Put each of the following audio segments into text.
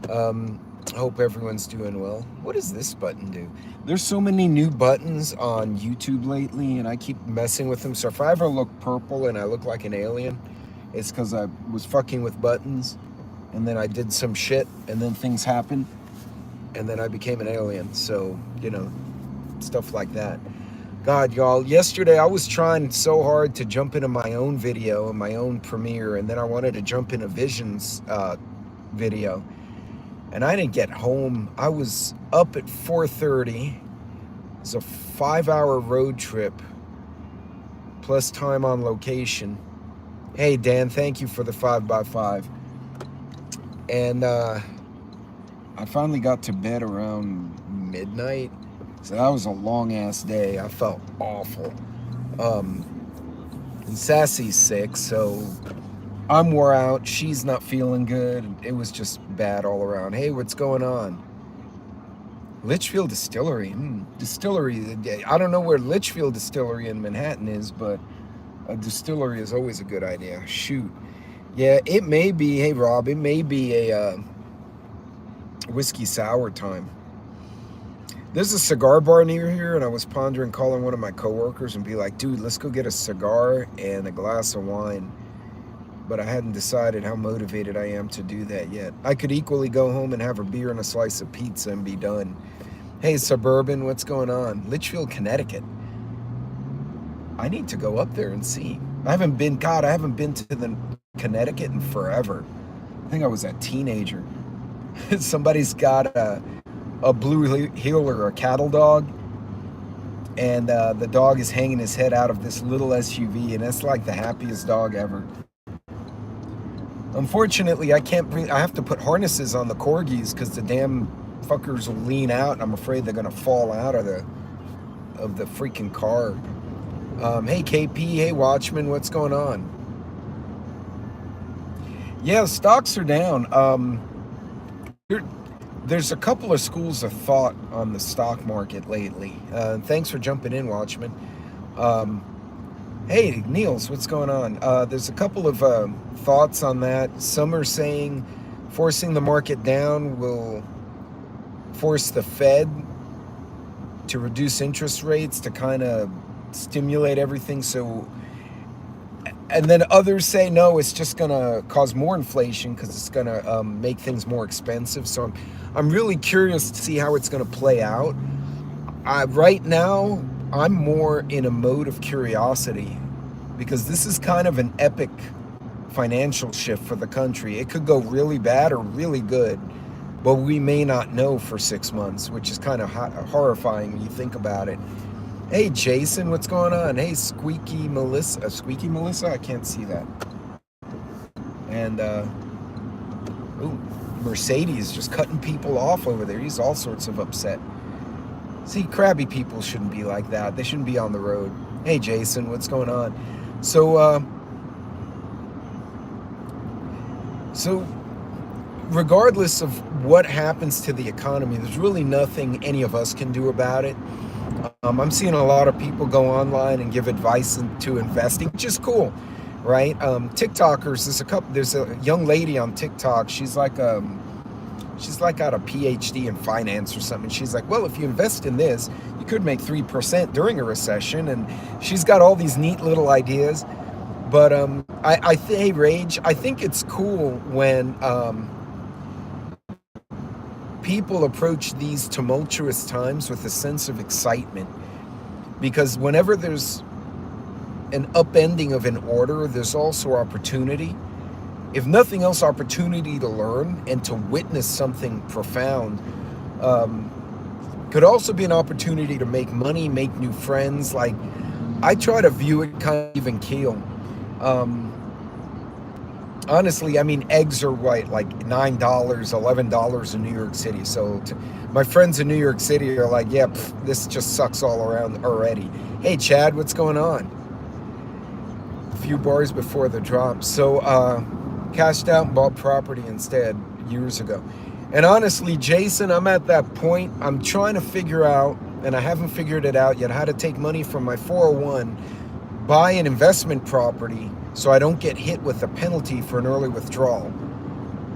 Hope everyone's doing well. What does this button do? There's so many new buttons on YouTube lately, and I keep messing with them. So if I ever look purple and I look like an alien, it's because I was fucking with buttons, and then I did some shit, and then things happened, and then I became an alien. So, you know, stuff like that. God, y'all, yesterday I was trying so hard to jump into my own video and my own premiere, and then I wanted to jump into Vision's video. And I didn't get home. I was up at 4:30. It was a 5-hour road trip, plus time on location. Hey, Dan, thank you for the 5x5. And I finally got to bed around midnight. So that was a long-ass day. I felt awful. And Sassy's sick, so I'm wore out. She's not feeling good. It was just bad all around. Hey, what's going on? Litchfield Distillery. Distillery. I don't know where Litchfield Distillery in Manhattan is, but a distillery is always a good idea. Shoot. Yeah, it may be, hey, Rob, it may be a whiskey sour time. There's a cigar bar near here, and I was pondering calling one of my coworkers and be like, dude, let's go get a cigar and a glass of wine. But I hadn't decided how motivated I am to do that yet. I could equally go home and have a beer and a slice of pizza and be done. Hey, Suburban, what's going on? Litchfield, Connecticut. I need to go up there and see. I haven't been to the Connecticut in forever. I think I was a teenager. Somebody's got a blue heeler, a cattle dog, and the dog is hanging his head out of this little SUV, and it's like the happiest dog ever. Unfortunately, I have to put harnesses on the Corgis because the damn fuckers will lean out, and I'm afraid they're gonna fall out of the freaking car. Hey KP, hey Watchman, what's going on? Yeah, stocks are down. There's a couple of schools of thought on the stock market lately. Thanks for jumping in, Watchman. Hey, Niels, what's going on? There's a couple of thoughts on that. Some are saying forcing the market down will force the Fed to reduce interest rates to kind of stimulate everything. And then others say, no, it's just going to cause more inflation because it's going to make things more expensive. So I'm really curious to see how it's going to play out. Right now, I'm more in a mode of curiosity because this is kind of an epic financial shift for the country. It could go really bad or really good, but we may not know for 6 months, which is kind of horrifying when you think about it. Hey, Jason, what's going on? Hey, Squeaky Melissa? I can't see that. And, Mercedes just cutting people off over there. He's all sorts of upset. See, crabby people shouldn't be like that. They shouldn't be on the road. Hey, Jason, what's going on? So regardless of what happens to the economy, there's really nothing any of us can do about it. I'm seeing a lot of people go online and give advice into investing, which is cool, right? TikTokers, there's a young lady on TikTok. She's like got a PhD in finance or something. She's like, well, if you invest in this, you could make 3% during a recession. And she's got all these neat little ideas. But hey, Rage, I think it's cool when people approach these tumultuous times with a sense of excitement, because whenever there's an upending of an order, there's also opportunity. If nothing else, opportunity to learn and to witness something profound. Could also be an opportunity to make money, make new friends. Like, I try to view it kind of even keel. Honestly, I mean, eggs are like $9, $11 in New York City. So my friends in New York City are like, yeah, this just sucks all around already. Hey, Chad, what's going on? A few bars before the drop. So cashed out and bought property instead years ago. And honestly, Jason, I'm at that point. I'm trying to figure out, and I haven't figured it out yet, how to take money from my 401, buy an investment property so I don't get hit with a penalty for an early withdrawal.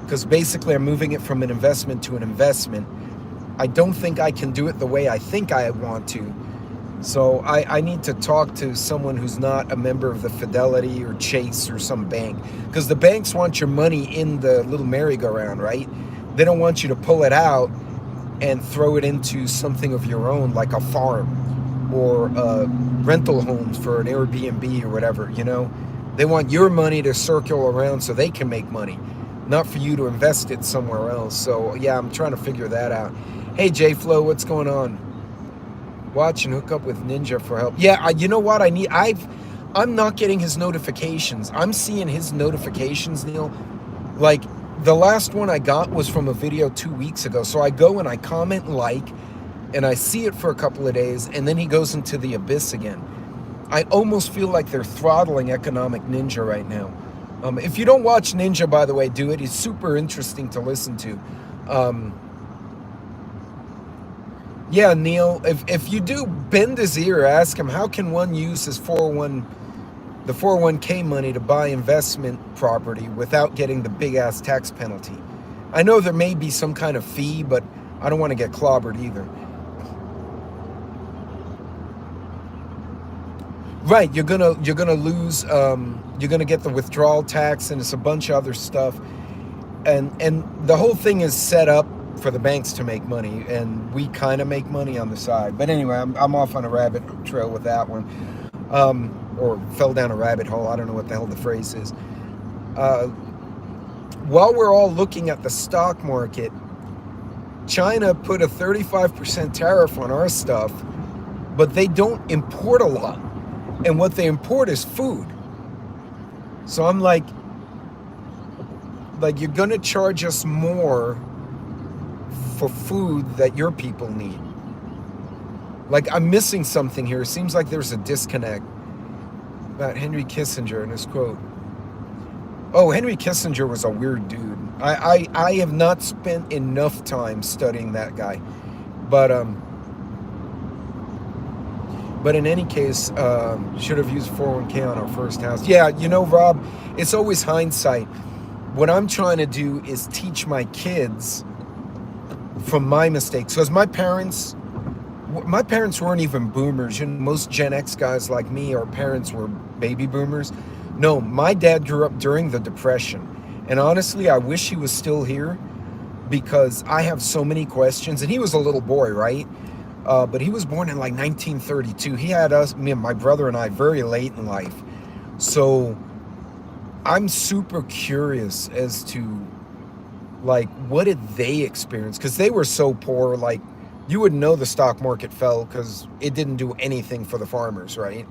because basically I'm moving it from an investment to an investment. I don't think I can do it the way I think I want to. So I need to talk to someone who's not a member of the Fidelity or Chase or some bank, because the banks want your money in the little merry-go-round, right? They don't want you to pull it out and throw it into something of your own, like a farm or rental homes for an Airbnb or whatever, you know? They want your money to circle around so they can make money, not for you to invest it somewhere else. So yeah, I'm trying to figure that out. Hey, J-Flo, what's going on? Watch and hook up with Ninja for help. Yeah, you know what? I'm not getting his notifications. I'm seeing his notifications, Neil. Like, the last one I got was from a video 2 weeks ago. So I go and I comment and like, and I see it for a couple of days, and then he goes into the abyss again. I almost feel like they're throttling Economic Ninja right now. If you don't watch Ninja, by the way, do it. He's super interesting to listen to. Yeah, Neil, if you do, bend his ear, ask him, how can one use his the 401k money to buy investment property without getting the big-ass tax penalty? I know there may be some kind of fee, but I don't want to get clobbered either. Right, you're gonna lose, you're gonna get the withdrawal tax, and it's a bunch of other stuff. And the whole thing is set up for the banks to make money, and we kind of make money on the side. But anyway, I'm off on a rabbit trail with that one, or fell down a rabbit hole. I don't know what the hell the phrase is. While we're all looking at the stock market, China put a 35% tariff on our stuff, but they don't import a lot, and what they import is food. So I'm like you're gonna charge us more for food that your people need. Like, I'm missing something here. It seems like there's a disconnect. About Henry Kissinger and his quote. Oh, Henry Kissinger was a weird dude. I have not spent enough time studying that guy. But in any case, should have used 401k on our first house. Yeah, you know, Rob, it's always hindsight. What I'm trying to do is teach my kids from my mistakes, because my parents weren't even boomers. You know, most Gen X guys like me, our parents were baby boomers. No, my dad grew up during the Depression, and honestly, I wish he was still here, because I have so many questions. And he was a little boy, right? But he was born in like 1932. He had us, me and my brother and I, very late in life. So I'm super curious as to, like, what did they experience? Because they were so poor, like, you wouldn't know the stock market fell because it didn't do anything for the farmers, right?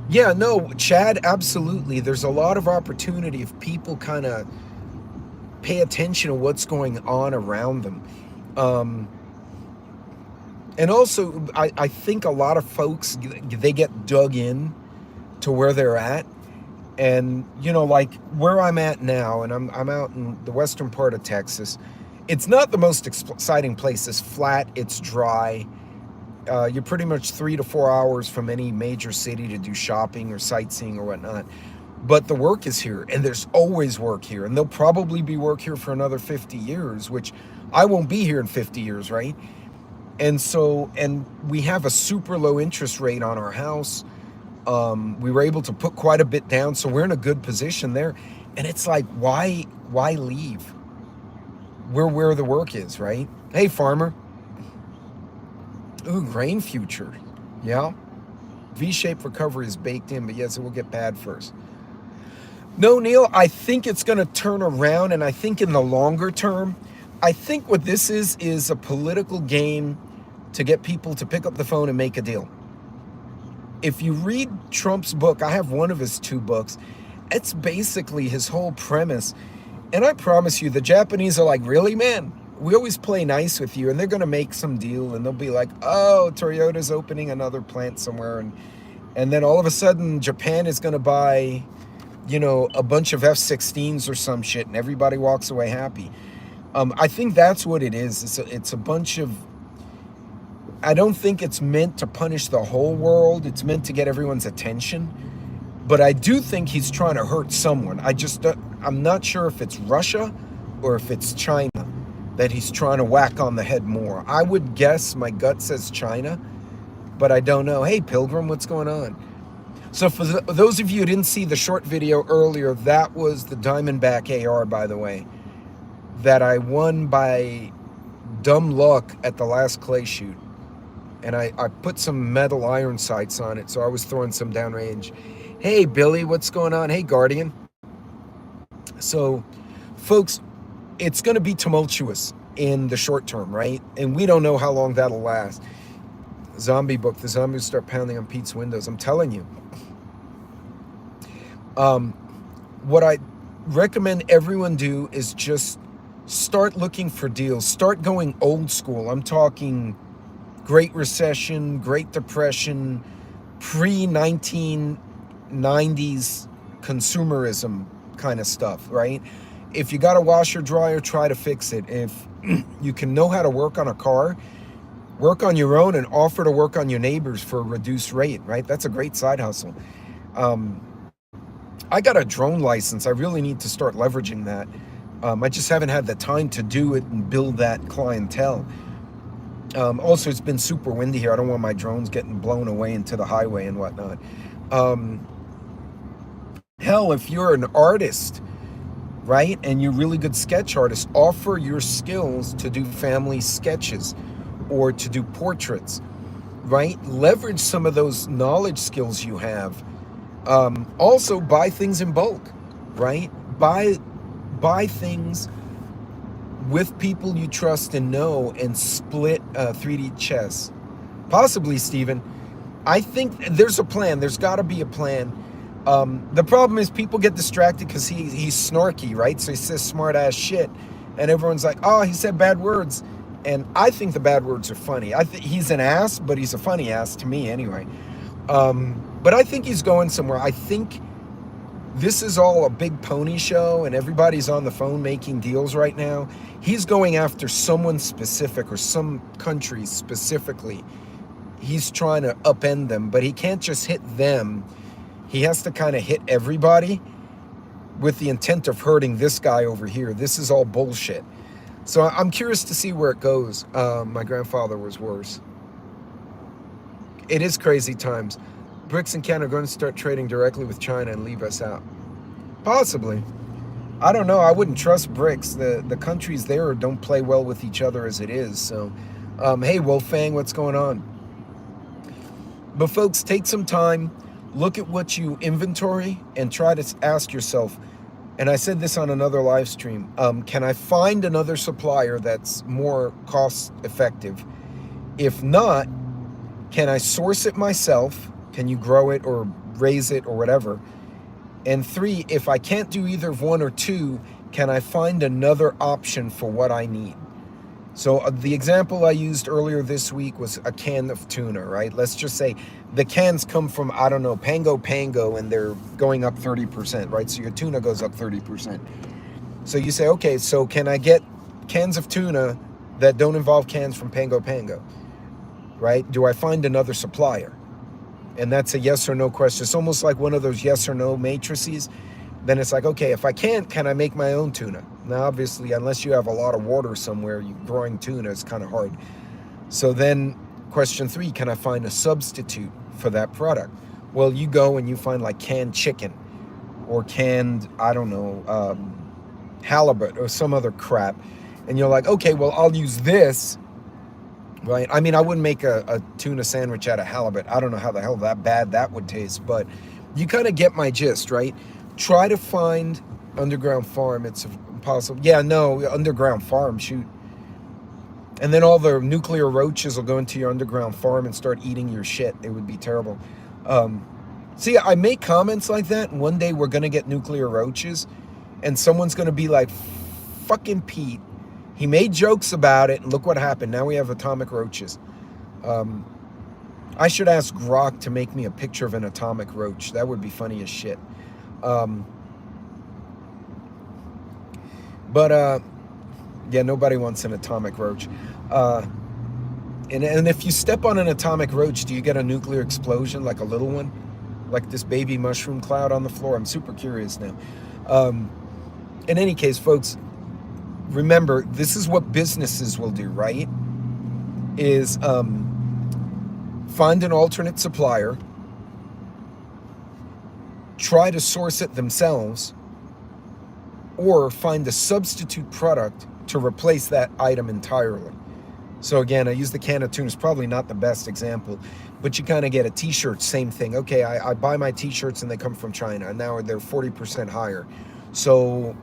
Yeah, no, Chad, absolutely. There's a lot of opportunity if people kind of pay attention to what's going on around them. And also, I think a lot of folks, they get dug in to where they're at. And, you know, like where I'm at now, and I'm out in the western part of Texas, it's not the most exciting place. It's flat, it's dry. You're pretty much 3 to 4 hours from any major city to do shopping or sightseeing or whatnot. But the work is here, and there's always work here. And there'll probably be work here for another 50 years, which I won't be here in 50 years, right? And so, and we have a super low interest rate on our house. We were able to put quite a bit down, so we're in a good position there. And it's like, why leave? We're where the work is, right? Hey, farmer. Ooh, grain future. Yeah. V-shaped recovery is baked in, but yes, it will get bad first. No, Neil, I think it's going to turn around, and I think in the longer term, I think what this is a political game to get people to pick up the phone and make a deal. If you read Trump's book, I have one of his 2 books. It's basically his whole premise. And I promise you, the Japanese are like, really, man? We always play nice with you. And they're going to make some deal. And they'll be like, oh, Toyota's opening another plant somewhere. And then all of a sudden, Japan is going to buy, you know, a bunch of F-16s or some shit. And everybody walks away happy. I think that's what it is. It's a bunch of... I don't think it's meant to punish the whole world. It's meant to get everyone's attention. But I do think he's trying to hurt someone. I'm not sure if it's Russia or if it's China that he's trying to whack on the head more. I would guess, my gut says China, but I don't know. Hey, Pilgrim, what's going on? So for those of you who didn't see the short video earlier, that was the Diamondback AR, by the way, that I won by dumb luck at the last clay shoot. And I put some metal iron sights on it, so I was throwing some downrange. Hey, Billy, what's going on? Hey, Guardian. So, folks, it's going to be tumultuous in the short term, right? And we don't know how long that'll last. Zombie book, the zombies start pounding on Pete's windows. I'm telling you. What I recommend everyone do is just start looking for deals. Start going old school. I'm talking Great Recession, Great Depression, pre-1990s consumerism kind of stuff, right? If you got a washer dryer, try to fix it. If you can know how to work on a car, work on your own and offer to work on your neighbors for a reduced rate, right? That's a great side hustle. I got a drone license. I really need to start leveraging that. I just haven't had the time to do it and build that clientele. Also, it's been super windy here. I don't want my drones getting blown away into the highway and whatnot. Hell, if you're an artist, right, and you're a really good sketch artist, offer your skills to do family sketches or to do portraits, right? Leverage some of those knowledge skills you have. Also, buy things in bulk, right? Buy things with people you trust and know and split 3D chess. Possibly, Steven. I think there's a plan. There's got to be a plan. The problem is people get distracted because he's snarky, right? So he says smart ass shit and everyone's like, oh, he said bad words. And I think the bad words are funny. I think he's an ass, but he's a funny ass to me anyway. But I think he's going somewhere. I think this is all a big pony show and everybody's on the phone making deals right now. He's going after someone specific or some country specifically. He's trying to upend them, but he can't just hit them. He has to kind of hit everybody with the intent of hurting this guy over here. This is all bullshit. So I'm curious to see where it goes. My grandfather was worse. It is crazy times. BRICS and Canada are going to start trading directly with China and leave us out. Possibly. I don't know. I wouldn't trust BRICS. The countries there don't play well with each other as it is. So, hey, WolfGang, what's going on? But folks, take some time. Look at what you inventory and try to ask yourself, and I said this on another live stream, can I find another supplier that's more cost effective? If not, can I source it myself? Can you grow it or raise it or whatever? And 3, if I can't do either of 1 or 2, can I find another option for what I need? So the example I used earlier this week was a can of tuna, right? Let's just say the cans come from, I don't know, Pango, and they're going up 30%, right? So your tuna goes up 30%. So you say, okay, so can I get cans of tuna that don't involve cans from Pango, right? Do I find another supplier? And that's a yes or no question. It's almost like one of those yes or no matrices. Then it's like, okay, if I can't, can I make my own tuna? Now, obviously, unless you have a lot of water somewhere, growing tuna is kind of hard. So then question 3, can I find a substitute for that product? Well, you go and you find like canned chicken or canned, I don't know, halibut or some other crap. And you're like, okay, well, I'll use this, right? I mean, I wouldn't make a tuna sandwich out of halibut. I don't know how the hell that bad that would taste, but you kind of get my gist, right? Try to find underground farm. It's impossible. Yeah, no, underground farm, shoot. And then all the nuclear roaches will go into your underground farm and start eating your shit. It would be terrible. See, I make comments like that, and one day we're going to get nuclear roaches, and someone's going to be like, fucking Pete, he made jokes about it, and look what happened. Now we have atomic roaches. I should ask Grok to make me a picture of an atomic roach. That would be funny as shit. Yeah, nobody wants an atomic roach. And if you step on an atomic roach, do you get a nuclear explosion like a little one? like this baby mushroom cloud on the floor. I'm super curious now. In any case, folks, remember, this is what businesses will do, right? Is find an alternate supplier, try to source it themselves, or find a substitute product to replace that item entirely. So again, I use the can of tuna. It's probably not the best example, but you kind of get a t-shirt, same thing. Okay, I buy my t-shirts and they come from China, and now they're 40% higher. So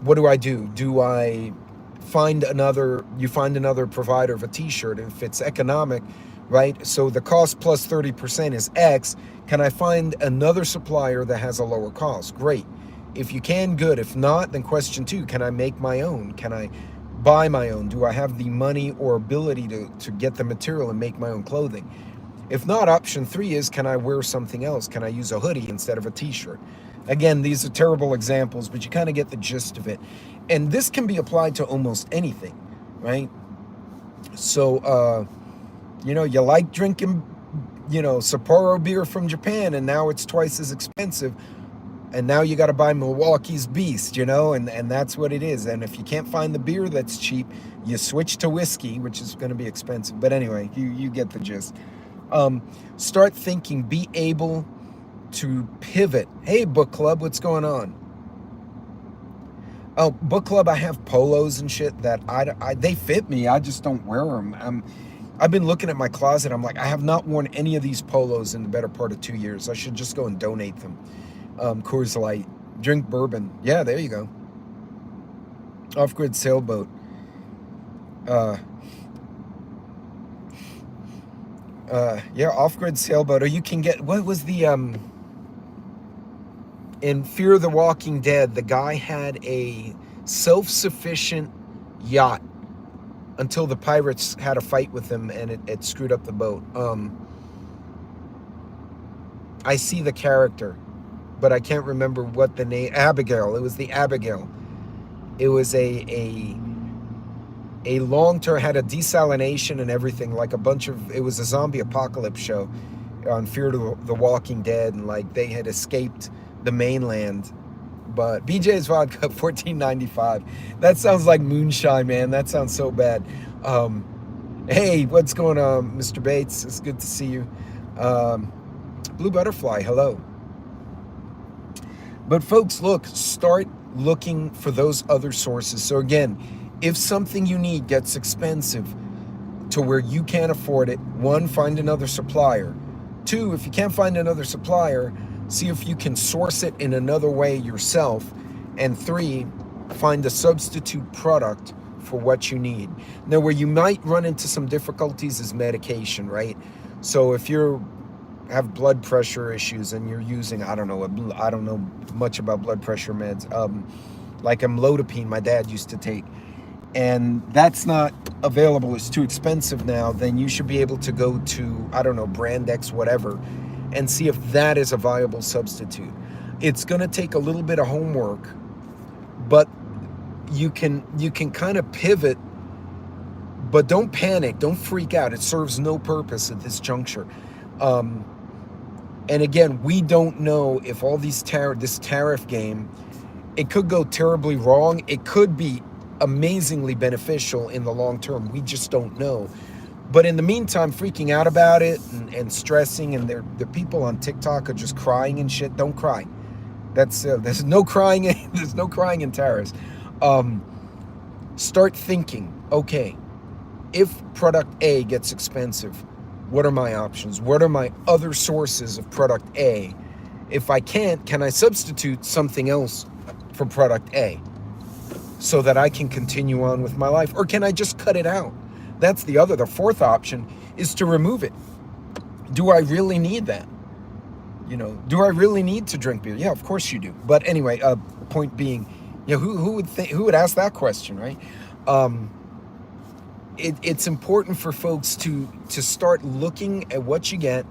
what do? Do I find another, you find another provider of a t-shirt, if it's economic, right? So the cost plus 30% is X. Can I find another supplier that has a lower cost? Great. If you can, good. If not, then question 2, can I make my own? Can I buy my own? Do I have the money or ability to get the material and make my own clothing? If not, option 3 is, can I wear something else? Can I use a hoodie instead of a t-shirt? Again, these are terrible examples, but you kind of get the gist of it. And this can be applied to almost anything, right? So, you like drinking, Sapporo beer from Japan, and now it's twice as expensive. And now you got to buy Milwaukee's Beast, and that's what it is. And if you can't find the beer that's cheap, you switch to whiskey, which is going to be expensive. But anyway, you get the gist. Start thinking, be able to pivot. Hey, book club, what's going on? Oh, book club, I have polos and shit that they fit me. I just don't wear them. I've been looking at my closet. I'm like, I have not worn any of these polos in the better part of 2 years. I should just go and donate them. Coors Light, drink bourbon. Yeah, there you go. Off-grid sailboat. Yeah, off-grid sailboat. Or you can get, what was the, in Fear of the Walking Dead, the guy had a self-sufficient yacht until the pirates had a fight with him and it screwed up the boat. I see the character, but I can't remember what the name. Abigail. It was the Abigail. It was a long-term, had a desalination and everything, like a bunch of, it was a zombie apocalypse show on Fear of the Walking Dead, and like they had escaped the mainland. But BJ's vodka, $14.95. That sounds like moonshine, man. That sounds so bad. Hey, what's going on, Mr. Bates? It's good to see you. Blue Butterfly, hello. But folks, look, start looking for those other sources. So again, if something you need gets expensive to where you can't afford it, 1, find another supplier. 2, if you can't find another supplier, see if you can source it in another way yourself. And 3, find a substitute product for what you need. Now, where you might run into some difficulties is medication, right? So if you have blood pressure issues and you're using, I don't know much about blood pressure meds, like amlodipine my dad used to take, and that's not available, it's too expensive now, then you should be able to go to, I don't know, Brand X, whatever, and see if that is a viable substitute. It's going to take a little bit of homework, but you can kind of pivot, but don't panic, don't freak out. It serves no purpose at this juncture. And again, we don't know if all these this tariff game, it could go terribly wrong. It could be amazingly beneficial in the long term. We just don't know. But in the meantime, freaking out about it and stressing, and the people on TikTok are just crying and shit. Don't cry. There's no crying. There's no crying in tariffs. Start thinking, okay, if product A gets expensive, what are my options? What are my other sources of product A? If I can't, can I substitute something else for product A so that I can continue on with my life? Or can I just cut it out? That's the 4th option is to remove it. Do I really need that? Do I really need to drink beer? Yeah, of course you do. But anyway, point being, who would ask that question, right? It's important for folks to start looking at what you get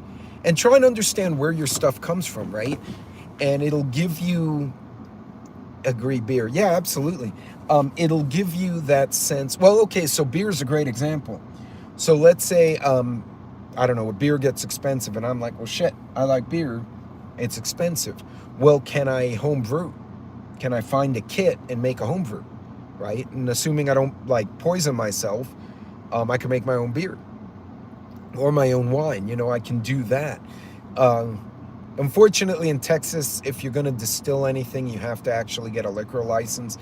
and try and understand where your stuff comes from, right? And it'll give you, agree, beer. Yeah, absolutely. It'll give you that sense. Well, okay, so beer is a great example. So let's say I don't know, a beer gets expensive, and I'm like, well, shit, I like beer. It's expensive. Well, can I home brew? Can I find a kit and make a home brew, right? And assuming I don't like poison myself, I can make my own beer or my own wine. You know, I can do that. Unfortunately, in Texas, if you're going to distill anything, you have to actually get a liquor license.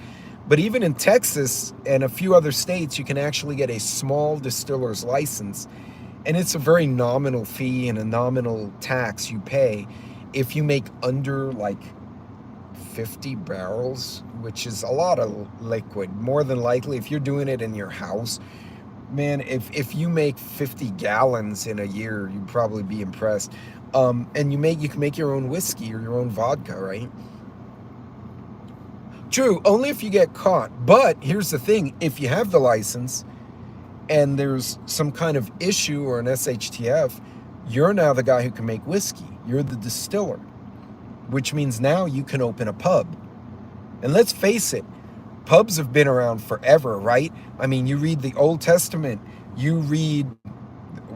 But even in Texas and a few other states, you can actually get a small distiller's license. And it's a very nominal fee and a nominal tax you pay if you make under like 50 barrels, which is a lot of liquid. More than likely, if you're doing it in your house, man, if you make 50 gallons in a year, you'd probably be impressed. And you can make your own whiskey or your own vodka, right? True, only if you get caught. But here's the thing, if you have the license and there's some kind of issue or an SHTF, you're now the guy who can make whiskey. You're the distiller, which means now you can open a pub. And let's face it, pubs have been around forever, right? I mean, you read the Old Testament, you read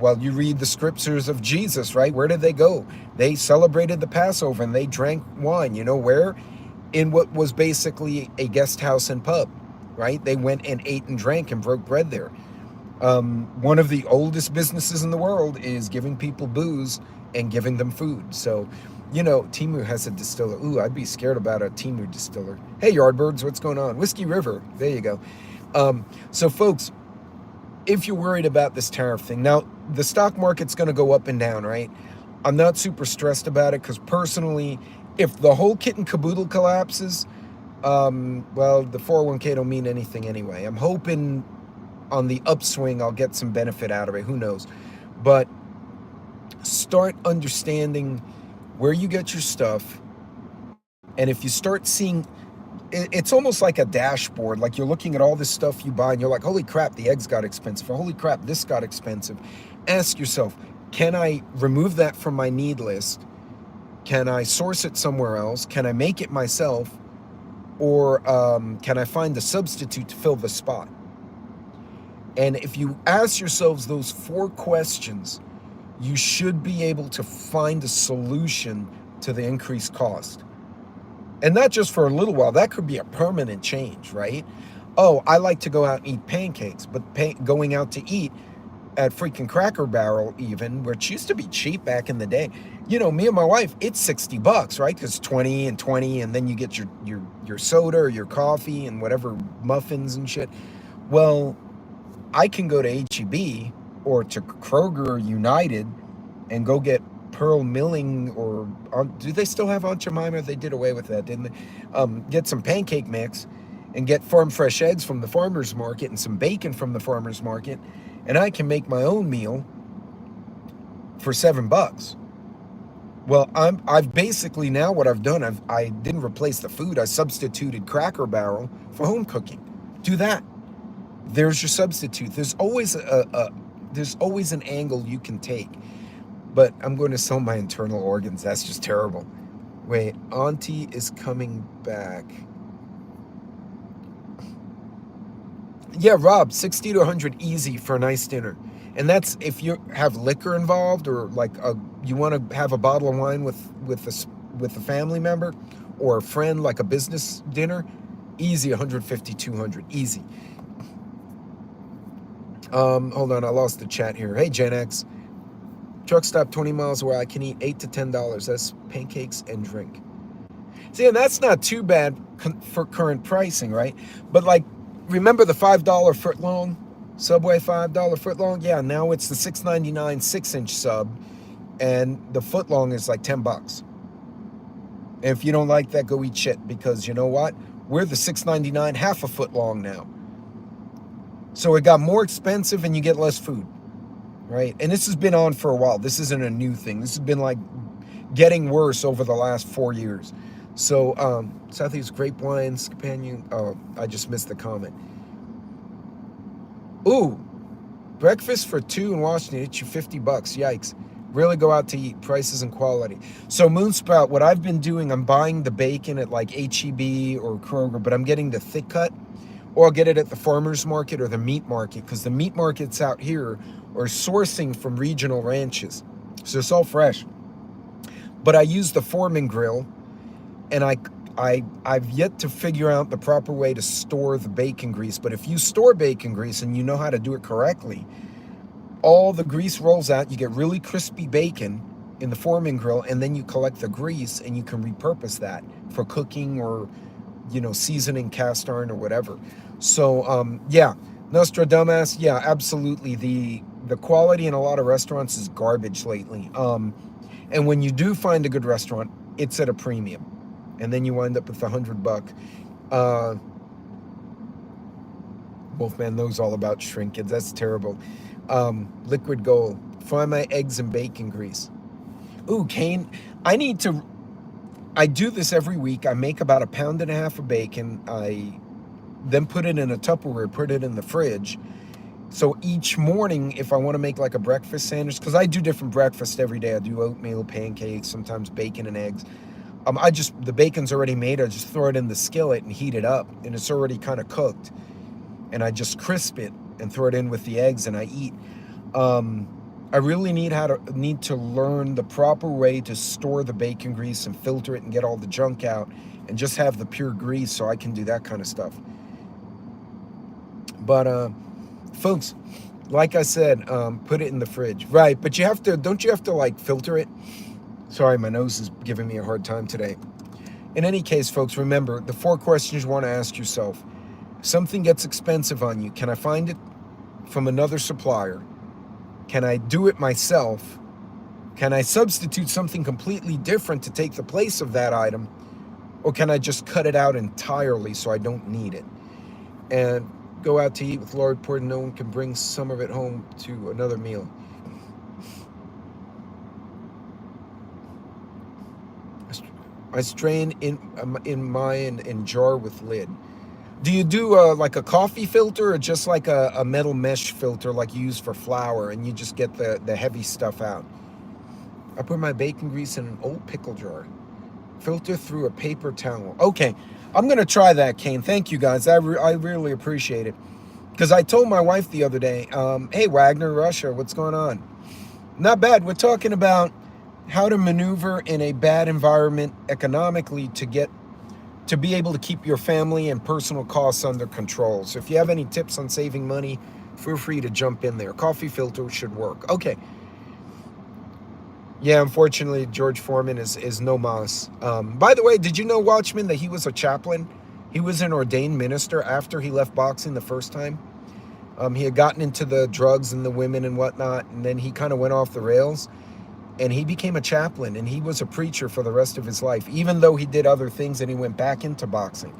the scriptures of Jesus, right? Where did they go? They celebrated the Passover and they drank wine. You know where? In what was basically a guest house and pub, right? They went and ate and drank and broke bread there. One of the oldest businesses in the world is giving people booze and giving them food. So, you know, Temu has a distiller. Ooh, I'd be scared about a Temu distiller. Hey, Yardbirds, what's going on? Whiskey River, there you go. So, folks, if you're worried about this tariff thing, now, the stock market's going to go up and down, right? I'm not super stressed about it because personally, if the whole kit and caboodle collapses, well, the 401k don't mean anything anyway. I'm hoping on the upswing, I'll get some benefit out of it. Who knows? But start understanding where you get your stuff. And if you start seeing, it's almost like a dashboard. Like you're looking at all this stuff you buy and you're like, holy crap, the eggs got expensive. Or holy crap, this got expensive. Ask yourself, can I remove that from my need list? Can I source it somewhere else? Can I make it myself? Or can I find a substitute to fill the spot? And if you ask yourselves those 4 questions, you should be able to find a solution to the increased cost. And not just for a little while, that could be a permanent change, right? Oh, I like to go out and eat pancakes, but going out to eat at freaking Cracker Barrel even, which used to be cheap back in the day, you know, me and my wife, it's $60, right? Because 20 and 20, and then you get your soda or your coffee and whatever muffins and shit. Well, I can go to HEB or to Kroger or United and go get Pearl Milling or do they still have Aunt Jemima? They did away with that, didn't they? Get some pancake mix and get farm fresh eggs from the farmer's market and some bacon from the farmer's market, and I can make my own meal for $7. Well, I've basically now what I've done, I didn't replace the food. I substituted Cracker Barrel for home cooking. Do that. There's your substitute. There's always an angle you can take. But I'm going to sell my internal organs. That's just terrible. Wait, Auntie is coming back. Yeah, Rob, 60 to 100 easy for a nice dinner. And that's if you have liquor involved or like you want to have a bottle of wine with a family member or a friend, like a business dinner, easy 150, 200, easy. Hold on, I lost the chat here. Hey, Gen X. Truck stop 20 miles away. I can eat $8 to $10. That's pancakes and drink. See, and that's not too bad for current pricing, right? But like, remember the $5 foot long? Subway $5 foot long? Yeah, now it's the $6.99 6-inch sub, and the foot long is like $10. And if you don't like that, go eat shit, because you know what? We're the $6.99 half a foot long now. So it got more expensive and you get less food, right? And this has been on for a while. This isn't a new thing. This has been like getting worse over the last 4 years. So Southeast Grape Wines Companion. Oh, I just missed the comment. Ooh, breakfast for 2 in Washington, it's you $50. Yikes. Really go out to eat. Prices and quality. So Moonsprout, what I've been doing, I'm buying the bacon at like HEB or Kroger, but I'm getting the thick cut, or I'll get it at the farmer's market or the meat market, because the meat markets out here or sourcing from regional ranches. So it's all fresh. But I use the Foreman grill, and I've yet to figure out the proper way to store the bacon grease. But if you store bacon grease and you know how to do it correctly, all the grease rolls out, you get really crispy bacon in the Foreman grill, and then you collect the grease and you can repurpose that for cooking or, you know, seasoning cast iron or whatever. So yeah, Nostradamus, yeah, absolutely. The quality in a lot of restaurants is garbage lately. And when you do find a good restaurant, it's at a premium, and then you wind up with $100. Wolfman knows all about shrinkage. That's terrible. Liquid gold. Find my eggs and bacon grease. Ooh, Kane, I do this every week. I make about 1.5 pounds of bacon. I then put it in a Tupperware, put it in the fridge. So each morning, if I want to make like a breakfast sandwich, because I do different breakfast every day. I do oatmeal, pancakes, sometimes bacon and eggs. The bacon's already made. I just throw it in the skillet and heat it up, and it's already kind of cooked. And I just crisp it and throw it in with the eggs, and I eat. I really need to learn the proper way to store the bacon grease and filter it and get all the junk out and just have the pure grease so I can do that kind of stuff. But folks, like I said, put it in the fridge. Right, but don't you have to like filter it? Sorry, my nose is giving me a hard time today. In any case, folks, remember the 4 questions you want to ask yourself. Something gets expensive on you. Can I find it from another supplier? Can I do it myself? Can I substitute something completely different to take the place of that item? Or can I just cut it out entirely so I don't need it? And go out to eat with Lord Port, no one can bring some of it home to another meal. I strain in mine in jar with lid. Do you do like a coffee filter, or just like a metal mesh filter like you use for flour, and you just get the heavy stuff out? I put my bacon grease in an old pickle jar. Filter through a paper towel. Okay, I'm going to try that, Kane. Thank you, guys. I really appreciate it. Because I told my wife the other day, hey, Wagner, Russia, what's going on? Not bad. We're talking about how to maneuver in a bad environment economically to be able to keep your family and personal costs under control. So if you have any tips on saving money, feel free to jump in there. Coffee filter should work. Okay. Yeah, unfortunately, George Foreman is no mas. By the way, did you know, Watchman, that he was a chaplain? He was an ordained minister after he left boxing the first time. He had gotten into the drugs and the women and whatnot, and then he kind of went off the rails. And he became a chaplain, and he was a preacher for the rest of his life, even though he did other things and he went back into boxing.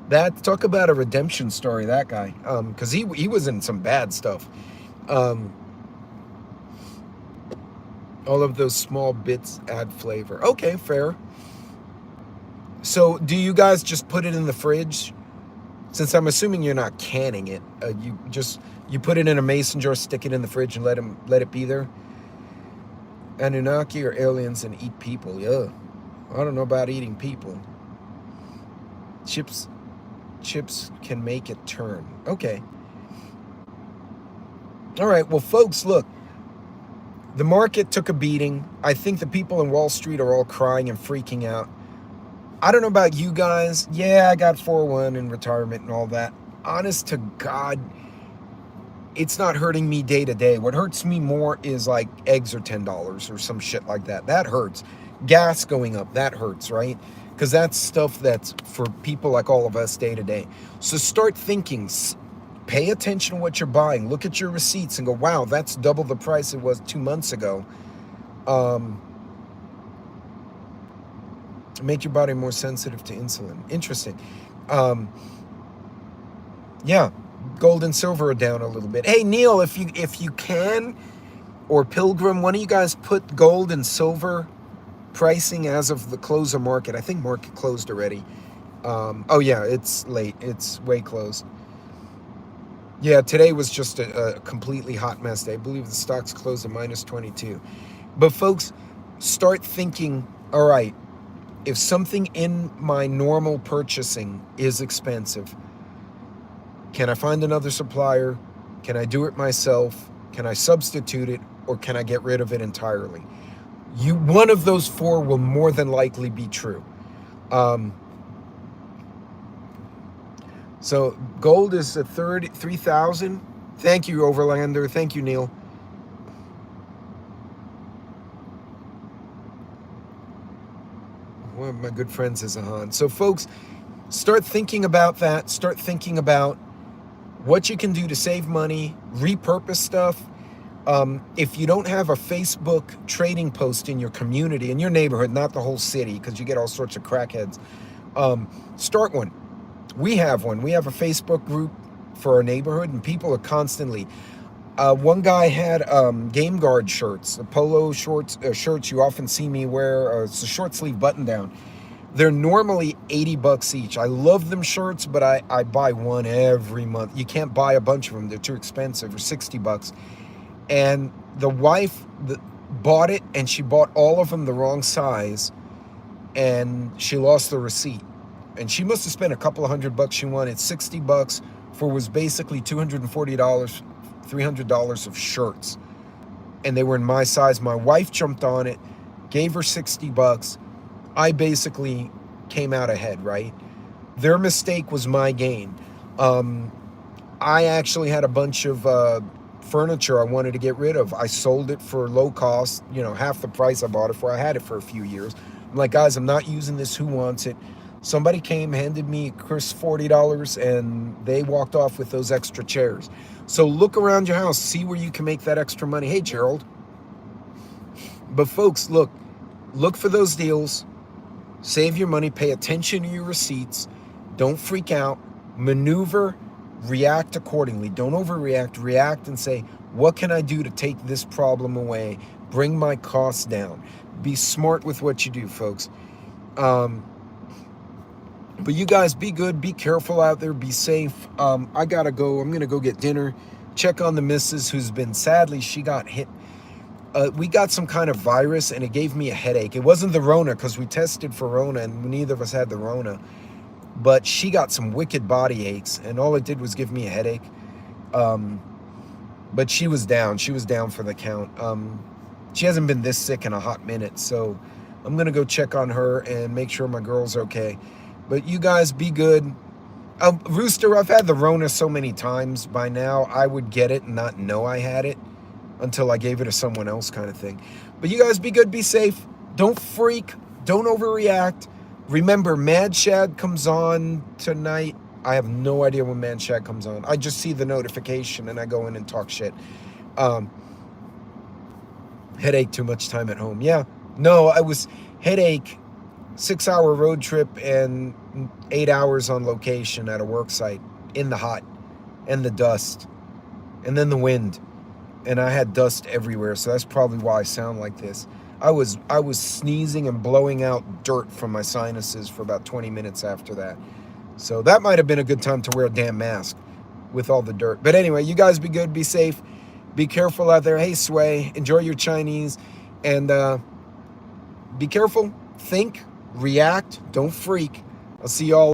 Talk about a redemption story, that guy. Because he was in some bad stuff. All of those small bits add flavor. Okay, fair. So do you guys just put it in the fridge? Since I'm assuming you're not canning it, you put it in a mason jar, stick it in the fridge, and let it be there. Anunnaki or aliens and eat people. Yeah, I don't know about eating people. Chips can make it turn. Okay. All right, well, folks, look. The market took a beating. I think the people in Wall Street are all crying and freaking out. I don't know about you guys. Yeah, I got 401 in retirement and all that. Honest to God, it's not hurting me day to day. What hurts me more is like eggs are $10 or some shit like that. That hurts. Gas going up, that hurts, right? Because that's stuff that's for people like all of us day to day. So start thinking. Pay attention to what you're buying. Look at your receipts and go, wow, that's double the price it was 2 months ago. Make your body more sensitive to insulin. Interesting. Yeah. Gold and silver are down a little bit. Hey, Neil, if you can, or Pilgrim, one of you guys put gold and silver pricing as of the close of market. I think market closed already. Oh, yeah, it's late. It's way closed. Yeah, today was just a completely hot mess day. I believe the stocks closed at minus 22. But, folks, start thinking, all right, if something in my normal purchasing is expensive, can I find another supplier? Can I do it myself? Can I substitute it, or can I get rid of it entirely? One of those four will more than likely be true. So gold is at 3,000. Thank you, Overlander. Thank you, Neil. One of my good friends is Ahan. So folks, start thinking about that. Start thinking about what you can do to save money, repurpose stuff. If you don't have a Facebook trading post in your community, in your neighborhood, not the whole city, because you get all sorts of crackheads, start one. We have one. We have a Facebook group for our neighborhood, and people are constantly. One guy had Game Guard shirts, polo shorts, shirts you often see me wear. It's a short sleeve button down. They're normally $80 each. I love them shirts, but I buy one every month. You can't buy a bunch of them. They're too expensive, or $60. And the wife bought it, and she bought all of them the wrong size, and she lost the receipt. And she must have spent a couple of $100. She wanted $60 for was basically $240, $300 of shirts. And they were in my size. My wife jumped on it, gave her $60. I basically came out ahead, right? Their mistake was my gain. I actually had a bunch of furniture I wanted to get rid of. I sold it for low cost, half the price I bought it for. I had it for a few years. I'm like, guys, I'm not using this. Who wants it? Somebody came, handed me Chris $40, and they walked off with those extra chairs. So look around your house, see where you can make that extra money. Hey, Gerald. But folks, look for those deals. Save your money, pay attention to your receipts. Don't freak out. Maneuver, react accordingly. Don't overreact. React and say, what can I do to take this problem away? Bring my costs down. Be smart with what you do, folks. But you guys be good, be careful out there, be safe. I gotta go. I'm gonna go get dinner. Check on the missus, who's been, sadly, she got hit. We got some kind of virus, and it gave me a headache. It wasn't the Rona, because we tested for Rona, and neither of us had the Rona. But she got some wicked body aches, and all it did was give me a headache. But she was down. She was down for the count. She hasn't been this sick in a hot minute, so I'm gonna go check on her and make sure my girl's okay. But you guys be good. Rooster, I've had the Rona so many times by now, I would get it and not know I had it until I gave it to someone else, kind of thing. But you guys be good, be safe. Don't freak. Don't overreact. Remember, Mad Shad comes on tonight. I have no idea when Mad Shad comes on. I just see the notification and I go in and talk shit. Headache, too much time at home. Yeah. No, I was headache. 6-hour road trip and 8 hours on location at a work site in the hot and the dust and then the wind, and I had dust everywhere, so that's probably why I sound like this. I was sneezing and blowing out dirt from my sinuses for about 20 minutes after that, so that might have been a good time to wear a damn mask with all the dirt. But anyway, you guys be good, be safe, be careful out there. Hey, Sway, enjoy your Chinese, and be careful, think, react, don't freak. I'll see y'all